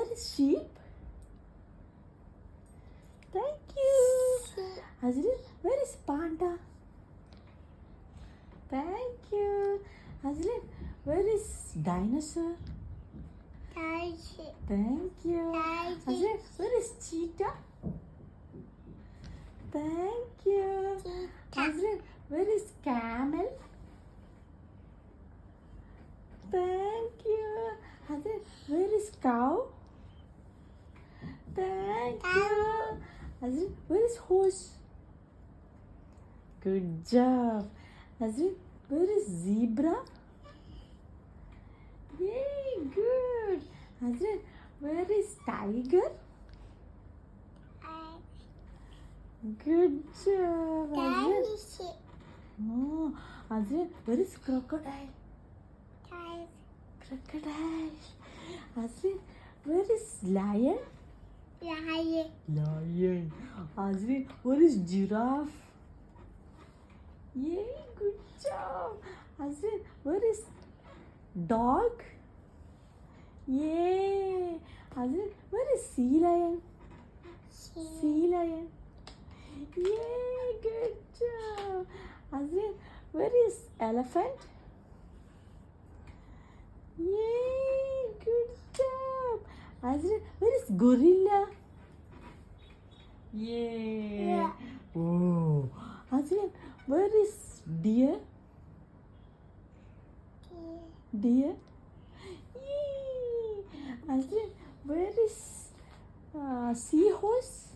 where is sheep? Thank you. Hazlin, where is panda? Thank you. Hazlin, where is dinosaur? Thank you. Hazlin, where is cheetah? Thank you. Hazlin, where is camel? Thank you. Hazlin, where is cow? Thank you. Hazlin, where is horse? Good job. Hazlin, where is zebra? Yay, good. Hazlin, where is tiger? Good job. Hazlin. Oh, Hazlin, where is crocodile? Crocodile. Hazlin, where is lion? Lion. Hazlin, where is giraffe? Yay, good job. Hazlin, where is dog? Yay. Hazlin, where is sea lion? Sea lion. Yay, good job. Hazlin, where is elephant? Yay, good job. Hazlin, where is gorilla? Yay. Oh. Hazlin, where is deer? Deer. Yay. Hazlin, where is seahorse?